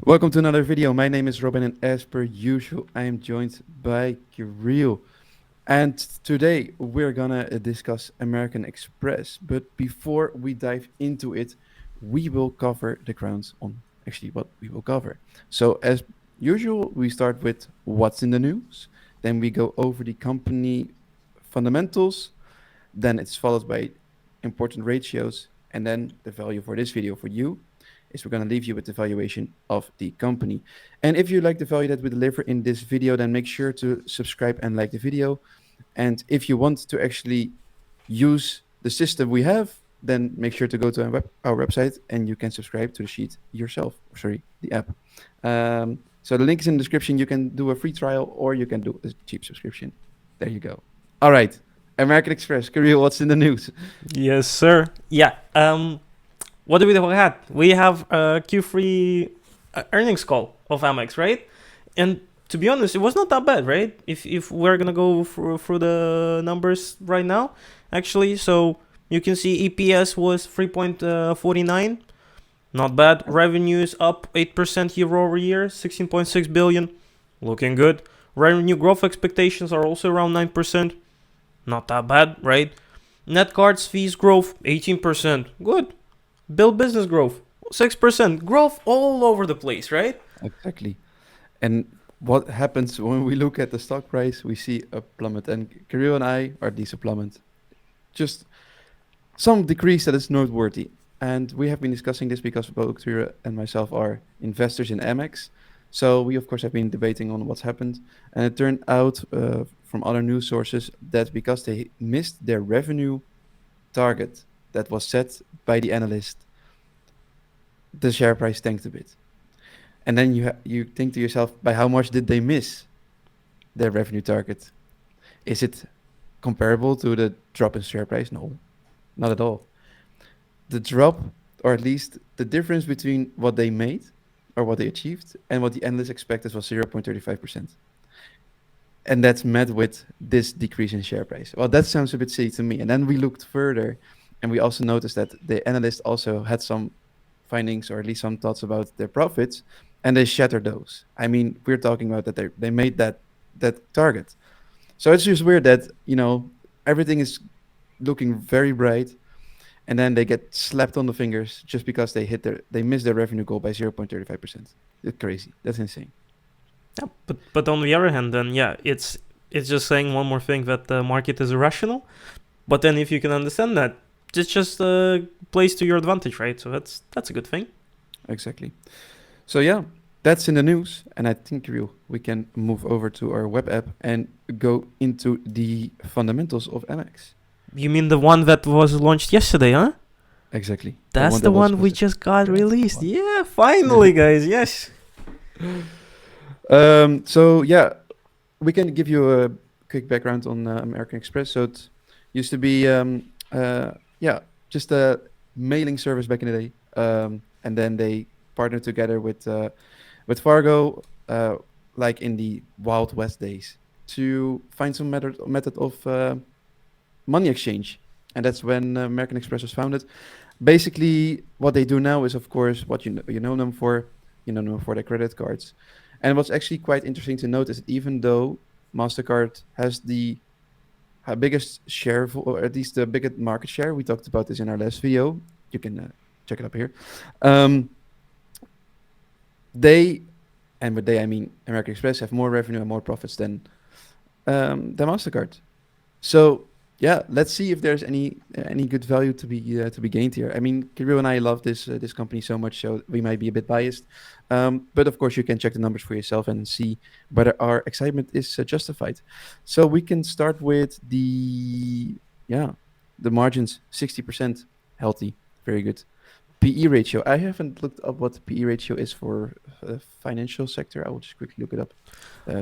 Welcome to another video. My name is Robin, and as per usual, I am joined by Kirill. And today we're gonna discuss American Express. But before we dive into it, we will cover the grounds on actually what we will cover. So, as usual, we start with what's in the news, then we go over the company fundamentals, then it's followed by important ratios, and then the value for this video for you is we're going to leave you with the valuation of the company. And if you like the value that we deliver in this video, then make sure to subscribe and like the video. And if you want to actually use the system we have, then make sure to go to our website and you can subscribe to the sheet yourself. Sorry, the app. So the link is in the description. You can do a free trial or you can do a cheap subscription. There you go. All right. American Express. Kirill, what's in the news? Yes, sir. Yeah. What do we have? We have a Q3 earnings call of Amex, right? And to be honest, it was not that bad, right? If we're gonna go through the numbers right now, actually, so you can see EPS was 3.49, not bad. Revenues up 8% year over year, 16.6 billion, looking good. Revenue growth expectations are also around 9%, not that bad, right? Net cards fees growth 18%, good. Bill business growth 6%, growth all over the place, right? Exactly. And what happens when we look at the stock price, we see a plummet. And Kirill and I, or at least a plummet, just some decrease that is noteworthy. And we have been discussing this because both Kirill and myself are investors in Amex. So we, of course, have been debating on what's happened. And it turned out from other news sources that because they missed their revenue target that was set by the analyst, the share price tanked a bit. And then you think to yourself, by how much did they miss their revenue target? Is it comparable to the drop in share price? No, not at all. The drop, or at least the difference between what they made or what they achieved and what the analysts expected was 0.35%. And that's met with this decrease in share price. Well, that sounds a bit silly to me. And then we looked further and we also noticed that the analyst also had some findings or at least some thoughts about their profits, and they shattered those. I mean, we're talking about that they made that target. So it's just weird that, everything is looking very bright and then they get slapped on the fingers just because they missed their revenue goal by 0.35%. It's crazy. That's insane. Yeah, but on the other hand, then yeah, it's just saying one more thing that the market is irrational. But then if you can understand that, it just plays to your advantage, right? So that's a good thing. Exactly. So yeah, that's in the news, and I think we can move over to our web app and go into the fundamentals of Amex. You mean the one that was launched yesterday, huh? Exactly. That's the one we just got released. Yeah, finally, guys. Yes. So yeah, we can give you a quick background on American Express. So it used to be just a mailing service back in the day, and then they partnered together with Fargo, like in the Wild West days, to find some method of money exchange, and that's when American Express was founded. Basically, what they do now is, of course, what you know them for. You know them for their credit cards, and what's actually quite interesting to note is that even though Mastercard has the biggest share, or at least the biggest market share. We talked about this in our last video. You can check it up here. With they I mean American Express, have more revenue and more profits than Mastercard. So yeah, let's see if there's any good value to be gained here. I mean, Kirill and I love this company so much, so we might be a bit biased. But of course, you can check the numbers for yourself and see whether our excitement is justified. So we can start with the margins, 60% healthy, very good. PE ratio. I haven't looked up what the PE ratio is for financial sector. I will just quickly look it up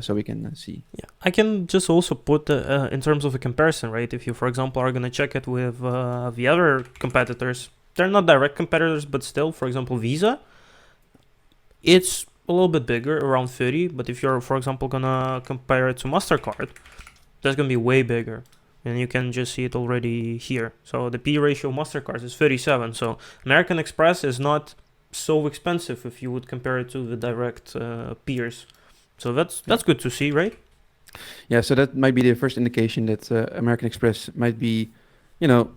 so we can see. Yeah, I can just also put in terms of a comparison, right? If you, for example, are going to check it with the other competitors, they're not direct competitors, but still, for example, Visa, it's a little bit bigger, around 30. But if you're, for example, going to compare it to MasterCard, that's going to be way bigger. And you can just see it already here. So the P ratio MasterCard is 37. So American Express is not so expensive if you would compare it to the direct peers. So Yeah. that's good to see, right? Yeah, so that might be the first indication that American Express might be, you know,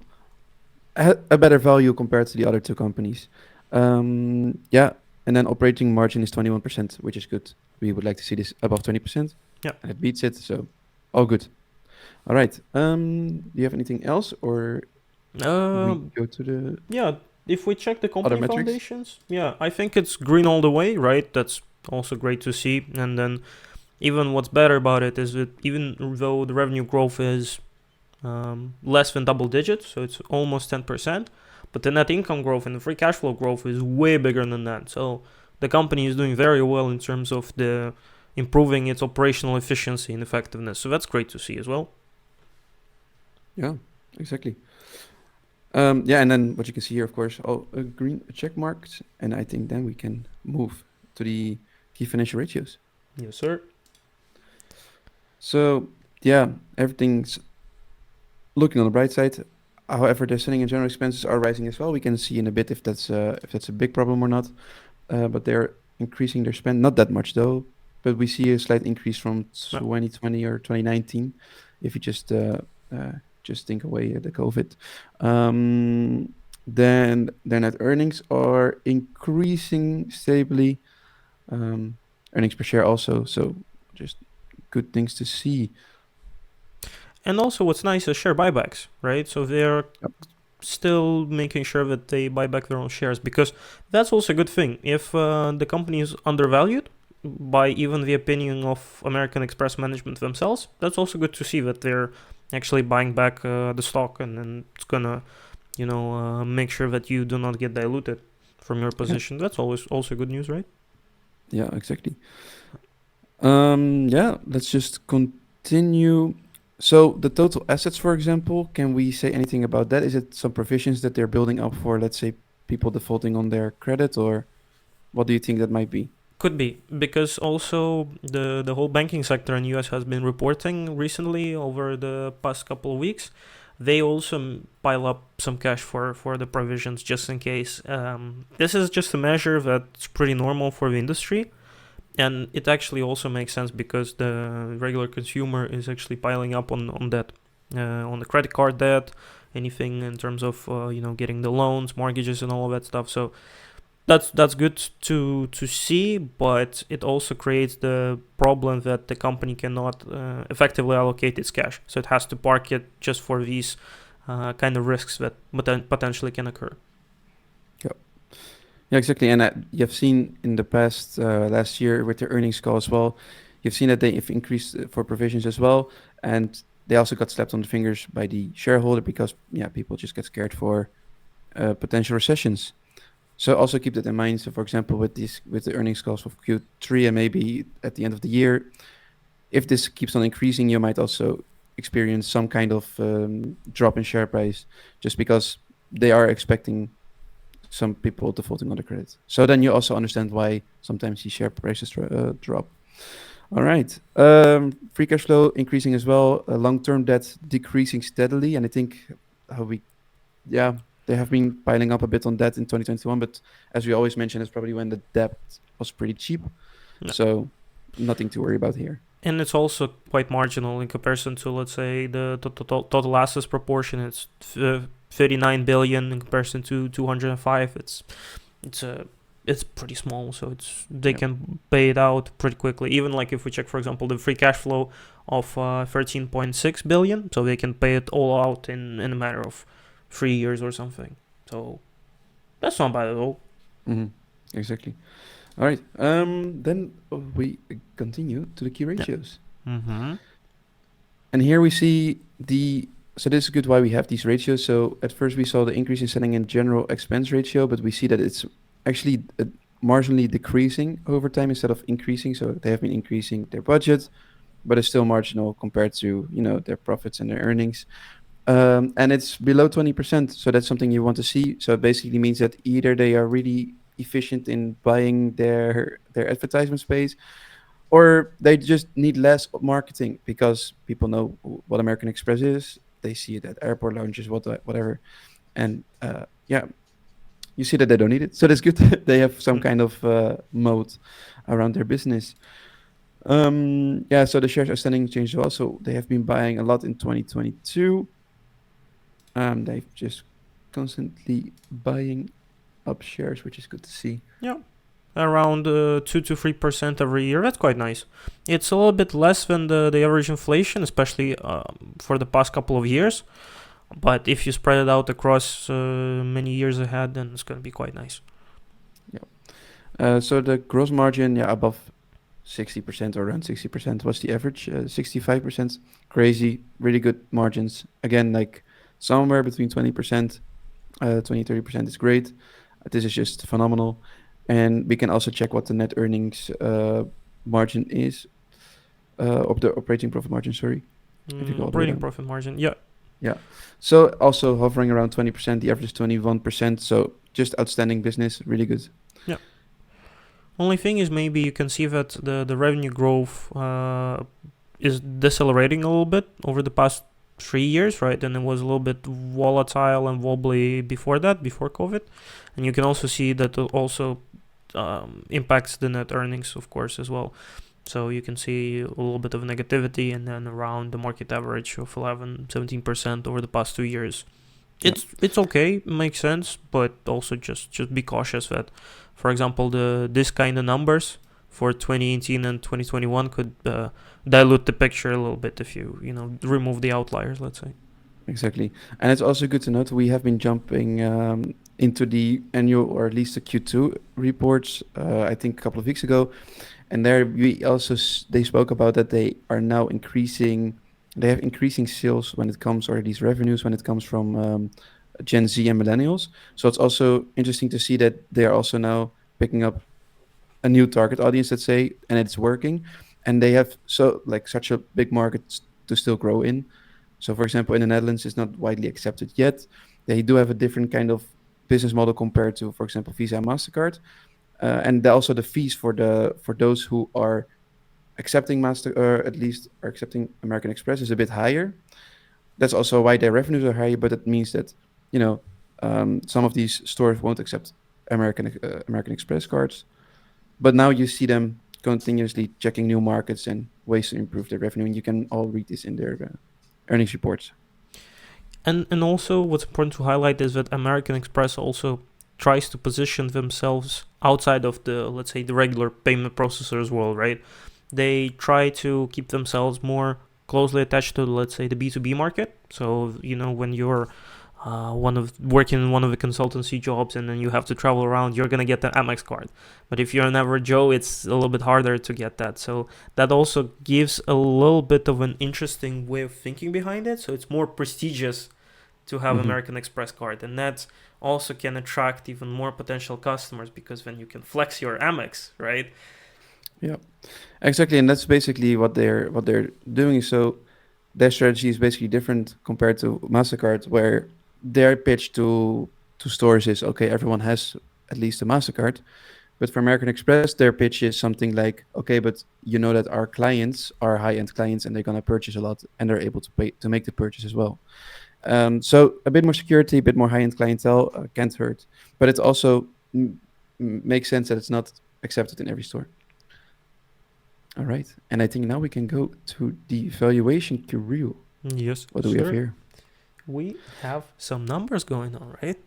a better value compared to the other two companies. Yeah, and then operating margin is 21%, which is good. We would like to see this above 20%, Yeah. and it beats it, so all good. All right. Do you have anything else, or we Um, go to the yeah. If we check the other company metrics? foundations, yeah, I think it's green all the way, right? That's also great to see. And then even what's better about it is that even though the revenue growth is less than double digits, so it's almost 10%, but the net income growth and the free cash flow growth is way bigger than that. So the company is doing very well in terms of the improving its operational efficiency and effectiveness. So that's great to see as well. Yeah, exactly. Yeah, and then what you can see here, of course, all green check marks, and I think then we can move to the key financial ratios. Yes, sir. So yeah, everything's looking on the bright side. However, the selling and general expenses are rising as well. We can see in a bit if that's a big problem or not. But they're increasing their spend, not that much though. But we see a slight increase from Yeah. 2020 or 2019, if you just think away the COVID. Um, then their net earnings are increasing stably. Um, Earnings per share also, so just good things to see. And also, what's nice is share buybacks, right? So they're Yep. still making sure that they buy back their own shares because that's also a good thing. If the company is undervalued by even the opinion of American Express management themselves, that's also good to see that they're actually buying back the stock, and then it's gonna, make sure that you do not get diluted from your Yeah, position. That's always also good news, right? yeah, exactly. Yeah, let's just continue. So the total assets, for example, can we say anything about that? Is it some provisions that they're building up for, let's say, people defaulting on their credit, or what do you think that might be? Could be because also the whole banking sector in US has been reporting recently over the past couple of weeks. They also pile up some cash for the provisions just in case. This is just a measure that's pretty normal for the industry, and it actually also makes sense because the regular consumer is actually piling up on debt, on the credit card debt, anything in terms of getting the loans, mortgages, and all of that stuff. So that's good to see, but it also creates the problem that the company cannot effectively allocate its cash. So it has to park it just for these kind of risks that potentially can occur. Yeah, yeah, exactly. And you've seen in the past last year with the earnings call as well, you've seen that they've increased for provisions as well, and they also got slapped on the fingers by the shareholder because yeah, people just get scared for potential recessions. So also keep that in mind. So for example, with the earnings calls of Q3 and maybe at the end of the year, if this keeps on increasing, you might also experience some kind of drop in share price just because they are expecting some people defaulting on the credit. So then you also understand why sometimes the share prices drop. All right. Free cash flow increasing as well. Long-term debt decreasing steadily, and I think how we yeah, they have been piling up a bit on debt in 2021, but as we always mention, it's probably when the debt was pretty cheap. No. So nothing to worry about here. And it's also quite marginal in comparison to, let's say, the total assets proportion. It's 39 billion in comparison to 205. It's a it's pretty small, so they Yeah. can pay it out pretty quickly. Even like if we check, for example, the free cash flow of 13.6 billion, so they can pay it all out in a matter of 3 years or something. So that's not bad at all. Hmm. Exactly. All right. Then we continue to the key Yeah. ratios. Mm-hmm. And here we see so this is good why we have these ratios. So at first we saw the increase in selling and general expense ratio, but we see that it's actually marginally decreasing over time instead of increasing. So they have been increasing their budget, but it's still marginal compared to, their profits and their earnings. And it's below 20%. So that's something you want to see. So it basically means that either they are really efficient in buying their advertisement space, or they just need less marketing because people know what American Express is. They see it at airport lounges, whatever. And yeah, you see that they don't need it. So that's good. They have some kind of moat around their business. Yeah, so the shares outstanding changed also. They have been buying a lot in 2022. They've just constantly buying up shares, which is good to see. Yeah, around 2 to 3% every year. That's quite nice. It's a little bit less than the average inflation, especially for the past couple of years. But if you spread it out across many years ahead, then it's going to be quite nice. Yeah. So the gross margin, yeah, above 60% or around 60% was the average. 65%, crazy, really good margins. Again, like somewhere between 20%, 20-30% is great. This is just phenomenal. And we can also check what the net earnings margin is, of the operating profit margin, sorry, if you go all the way Operating down. profit margin, yeah. Yeah. So also hovering around 20%, the average is 21%. So just outstanding business, really good. Yeah. Only thing is maybe you can see that the revenue growth is decelerating a little bit over the past 3 years, right? And it was a little bit volatile and wobbly before that, before COVID. And you can also see that it also impacts the net earnings, of course, as well. So you can see a little bit of negativity and then around the market average of 11-17% over the past 2 years. Yeah. It's okay, makes sense, but also just be cautious that, for example, this kind of numbers for 2018 and 2021 could dilute the picture a little bit if you remove the outliers, let's say. Exactly. And it's also good to note we have been jumping into the annual, or at least the Q2 reports, I think a couple of weeks ago. And there we also, they spoke about that they are now increasing, they have increasing sales when it comes, or these revenues when it comes from Gen Z and millennials. So it's also interesting to see that they are also now picking up a new target audience, let's say, and it's working. And they have such a big market to still grow in. So, for example, in the Netherlands, it's not widely accepted yet. They do have a different kind of business model compared to, for example, Visa and Mastercard, and also the fees for those who are accepting Master, or at least are accepting American Express, is a bit higher. That's also why their revenues are higher. But it means that some of these stores won't accept American Express cards. But now you see them continuously checking new markets and ways to improve their revenue, and you can all read this in their earnings reports. And also what's important to highlight is that American Express also tries to position themselves outside of the, let's say, the regular payment processors world, right? They try to keep themselves more closely attached to, let's say, the B2B market. So, when you're working in one of the consultancy jobs and then you have to travel around, you're gonna get the Amex card. But if you're an average Joe, it's a little bit harder to get that. So that also gives a little bit of an interesting way of thinking behind it. So it's more prestigious to have American Express card, and that also can attract even more potential customers because then you can flex your Amex, right? Yeah, exactly, and that's basically what they're doing. So their strategy is basically different compared to Mastercard, where their pitch to stores is, okay, everyone has at least a Mastercard. But for American Express, their pitch is something like, okay, but you know that our clients are high-end clients and they're gonna purchase a lot and they're able to pay to make the purchase as well. So a bit more security, a bit more high-end clientele can't hurt, but it also makes sense that it's not accepted in every store. All right, and I think now we can go to the valuation Kirill. Yes, What do we have here? We have some numbers going on, right?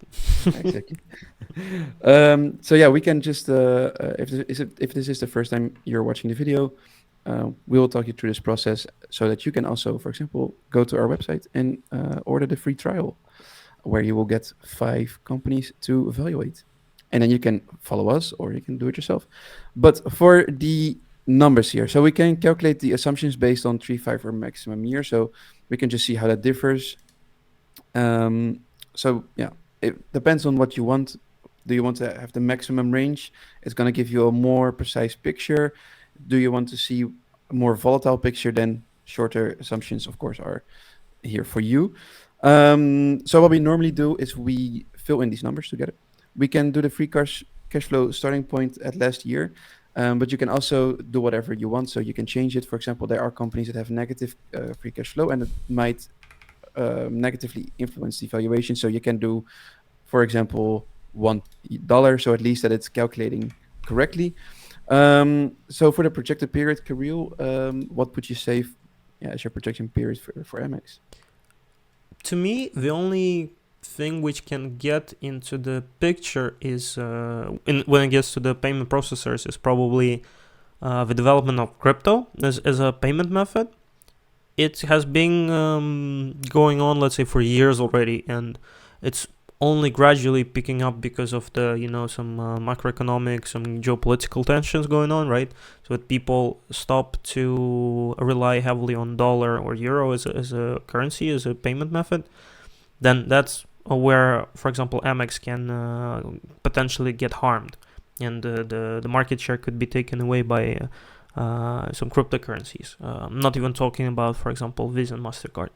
Exactly. So yeah, we can just if this is the first time you're watching the video, we will talk you through this process so that you can also, for example, go to our website and order the free trial, where you will get 5 companies to evaluate, and then you can follow us or you can do it yourself. But for the numbers here, so we can calculate the assumptions based on 3, 5, or maximum year. So we can just see how that differs. So yeah, it depends on what you want. Do you want to have the maximum range? It's going to give you a more precise picture. Do you want to see a more volatile picture? Then shorter assumptions, of course, are here for you. So what we normally do is we fill in these numbers together. We can do the free cash flow starting point at last year, but you can also do whatever you want. So you can change it. For example, there are companies that have negative free cash flow, and it might negatively influence the valuation. So you can do, for example, $1, so at least that it's calculating correctly. So for the projected period, Kirill, what would you say as your projection period for Amex? To me, the only thing which can get into the picture is when it gets to the payment processors is probably the development of crypto as a payment method. It has been going on, let's say, for years already, and it's only gradually picking up because of the some macroeconomic, some geopolitical tensions going on, right? So that people stop to rely heavily on dollar or euro as a currency, as a payment method, then that's where, for example, Amex can potentially get harmed, and the market share could be taken away by some cryptocurrencies. I'm not even talking about, for example, Visa and Mastercard.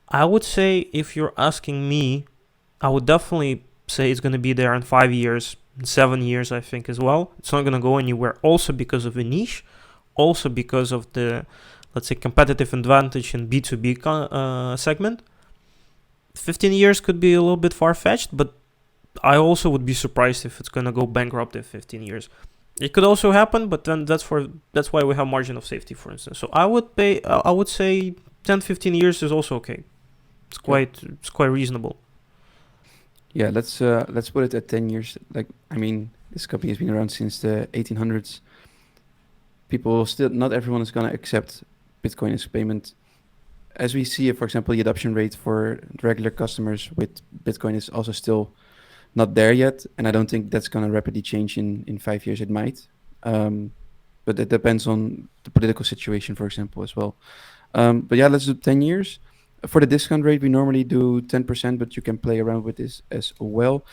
I would say, if you're asking me, I would definitely say it's going to be there in 5 years, 7 years, I think, as well. It's not going to go anywhere. Also because of the niche, also because of the, let's say, competitive advantage in B2B segment. 15 years could be a little bit far-fetched, but I also would be surprised if it's going to go bankrupt in 15 years. It could also happen, but then that's why we have margin of safety, for instance. So I would say 10-15 years is also okay. It's quite reasonable. Yeah, let's put it at 10 years. Like, I mean, this company has been around since the 1800s. People still, not everyone is going to accept Bitcoin as payment. As we see, for example, the adoption rate for regular customers with Bitcoin is also still not there yet. And I don't think that's going to rapidly change in 5 years. It might. But it depends on the political situation, for example, as well. But yeah, let's do 10 years. For the discount rate, we normally do 10%, but you can play around with this as well.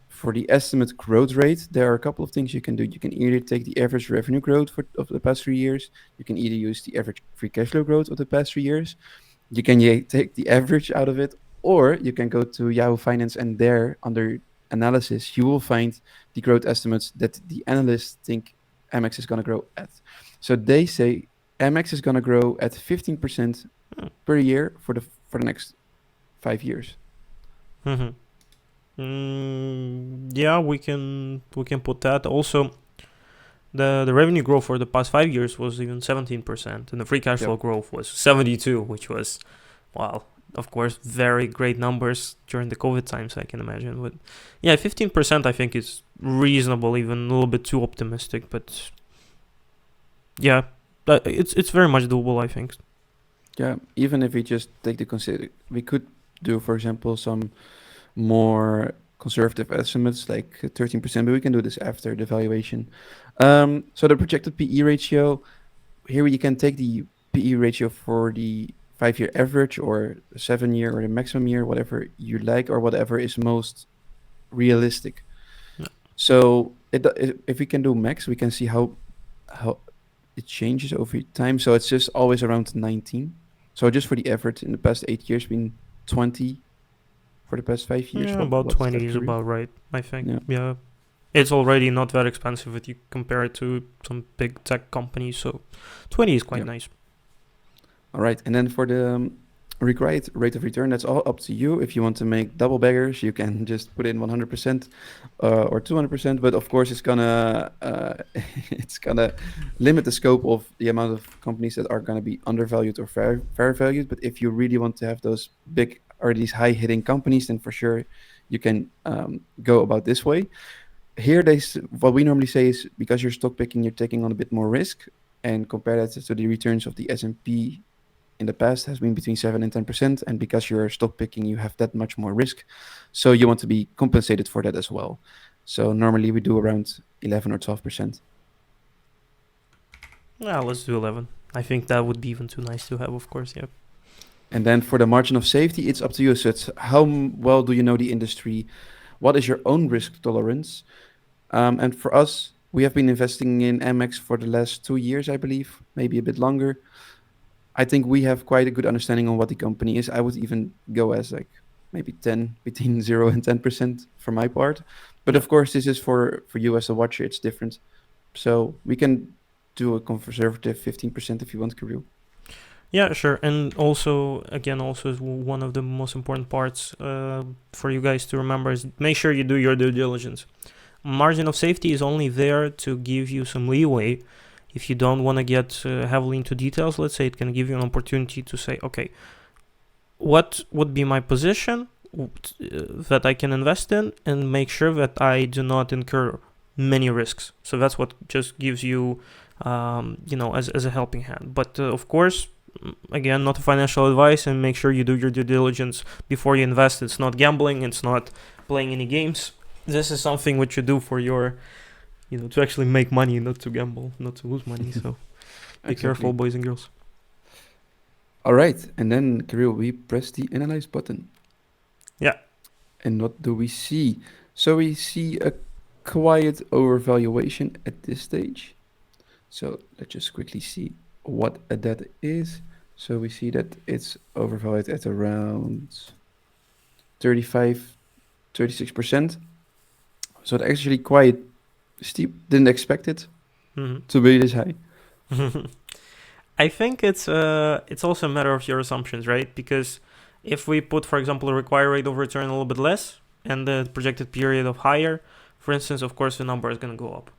For the estimate growth rate, there are a couple of things you can do. You can either take the average revenue growth of the past 3 years. You can either use the average free cash flow growth of the past 3 years. You can take the average out of it, or you can go to Yahoo Finance, and there, under analysis, you will find the growth estimates that the analysts think Amex is going to grow at. So they say Amex is going to grow at 15% per year for the next 5 years. Mm-hmm. Yeah, we can put that. Also, the revenue growth for the past 5 years was even 17%, and the free cash flow growth was 72, which was, wow, of course, very great numbers during the COVID times, I can imagine. But yeah, 15% I think is reasonable, even a little bit too optimistic, but yeah, it's very much doable, I think. Yeah, even if we just take we could do, for example, some more conservative estimates, like 13%, but we can do this after the valuation. So the projected PE ratio, here you can take the PE ratio for the 5-year average, or 7-year, or the maximum year, whatever you like, or whatever is most realistic. Yeah. So if we can do max, we can see how it changes over time. So it's just always around 19. So just for the average in the past 8 years, been 20 for the past 5 years. Yeah, about 20 is about right, I think. Yeah. It's already not that expensive if you compare it to some big tech companies, so 20 is quite nice. All right, and then for the required rate of return, that's all up to you. If you want to make double baggers, you can just put in 100% or 200%, but of course it's gonna limit the scope of the amount of companies that are gonna be undervalued or fair valued. But if you really want to have those big or these high hitting companies, then for sure you can go about this way. Here, what we normally say is, because you're stock picking, you're taking on a bit more risk, and compare that to the returns of the S&P in the past has been between 7 and 10%, and because you're stock picking, you have that much more risk, so you want to be compensated for that as well. So normally we do around 11 or 12%. Yeah, let's do 11. I think that would be even too nice to have, of course. Yeah. And then for the margin of safety, it's up to you. So it's how well do you know the industry? What is your own risk tolerance? And for us, we have been investing in Amex for the last 2 years, I believe, maybe a bit longer. I think we have quite a good understanding on what the company is. I would even go as like maybe 10, between 0 and 10% for my part. But of course, this is for you as a watcher, it's different. So we can do a conservative 15% if you want, Kirill. Yeah, sure. And also, again, also is one of the most important parts for you guys to remember is make sure you do your due diligence. Margin of safety is only there to give you some leeway. If you don't want to get heavily into details, let's say it can give you an opportunity to say, okay, what would be my position that I can invest in and make sure that I do not incur many risks. So that's what just gives you, as a helping hand. But of course, again, not a financial advice, and make sure you do your due diligence before you invest. It's not gambling. It's not playing any games. This is something which you do for your, to actually make money, not to gamble, not to lose money. So be careful, Exactly. boys and girls. All right, and then Kirill, we press the analyze button. Yeah. And what do we see? So we see a quiet overvaluation at this stage. So let's just quickly see what that is. So we see that it's overvalued at around 35, 36%. So it's actually quite steep. Didn't expect it to be this high. I think it's also a matter of your assumptions, right? Because if we put, for example, a required rate of return a little bit less and the projected period of higher, for instance, of course, the number is going to go up.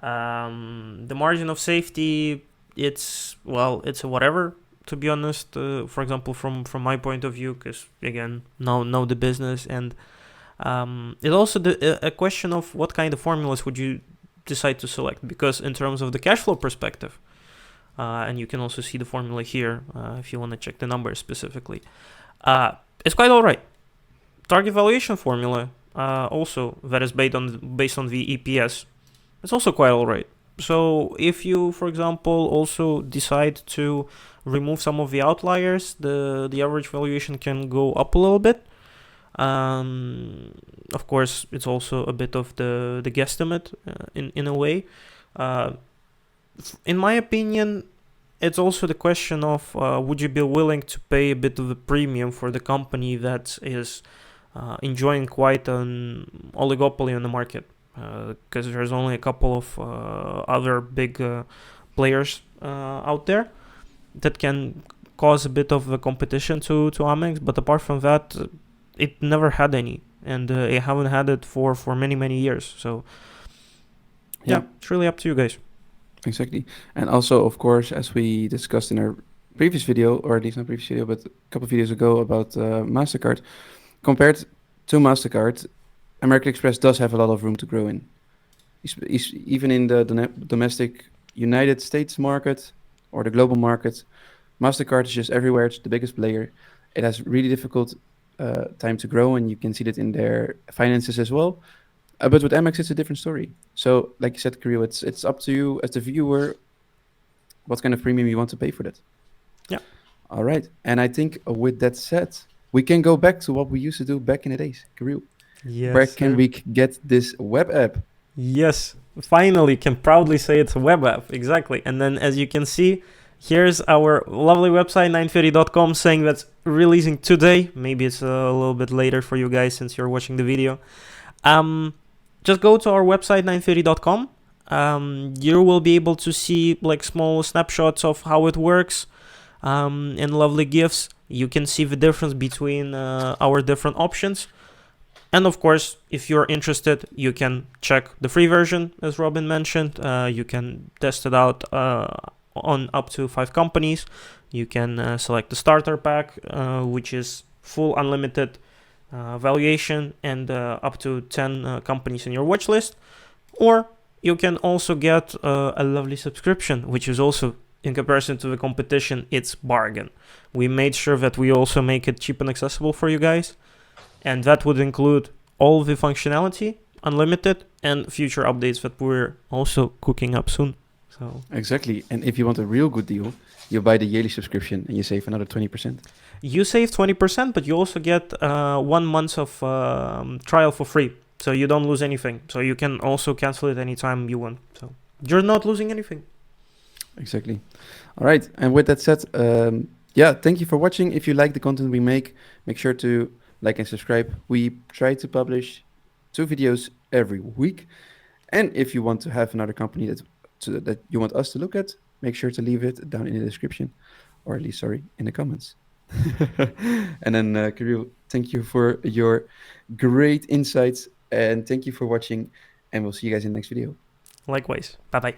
The margin of safety, it's a whatever, to be honest. For example, from my point of view, because again, know the business, and it's also a question of what kind of formulas would you decide to select, because in terms of the cash flow perspective, and you can also see the formula here if you want to check the numbers specifically. It's quite all right. Target valuation formula, also that is based on the EPS, it's also quite all right. So if you, for example, also decide to remove some of the outliers, the average valuation can go up a little bit. Of course, it's also a bit of the guesstimate in a way. In my opinion, it's also the question of would you be willing to pay a bit of a premium for the company that is enjoying quite an oligopoly on the market, because there's only a couple of other big players out there that can cause a bit of a competition to Amex, but apart from that, it never had any, and it haven't had it for many years. So yeah, it's really up to you guys. Exactly. And also, of course, as we discussed in our previous video, or at least not previous video, but a couple of videos ago about MasterCard, compared to MasterCard, American Express does have a lot of room to grow in. Even in the domestic United States market or the global market, MasterCard is just everywhere. It's the biggest player. It has really difficult time to grow, and you can see that in their finances as well. But with Amex, it's a different story. So, like you said, Kirill, it's up to you as the viewer what kind of premium you want to pay for that. Yeah. All right. And I think with that said, we can go back to what we used to do back in the days. Kirill, Yes. where can we get this web app? Yes. Finally, can proudly say it's a web app. Exactly. And then, as you can see, here's our lovely website, 930.com, saying that's releasing today. Maybe it's a little bit later for you guys since you're watching the video. Just go to our website, 930.com. You will be able to see like small snapshots of how it works, and lovely GIFs. You can see the difference between our different options. And of course, if you're interested, you can check the free version, as Robin mentioned. You can test it out on up to 5 companies. You can select the starter pack, which is full unlimited valuation and up to 10 companies in your watch list. Or you can also get a lovely subscription, which is also, in comparison to the competition, it's bargain. We made sure that we also make it cheap and accessible for you guys. And that would include all the functionality, unlimited, and future updates that we're also cooking up soon. So Exactly. And if you want a real good deal, you buy the yearly subscription and you save another 20%. you save 20%, but you also get 1 month of trial for free. So you don't lose anything. So you can also cancel it anytime you want. So you're not losing anything. Exactly. All right. And with that said, thank you for watching. If you like the content we make sure to like and subscribe. We try to publish 2 videos every week. And if you want to have another company that you want us to look at, make sure to leave it down in the description. or at least sorry, in the comments. And then Kirill, thank you for your great insights, and thank you for watching, and we'll see you guys in the next video. Likewise. Bye bye.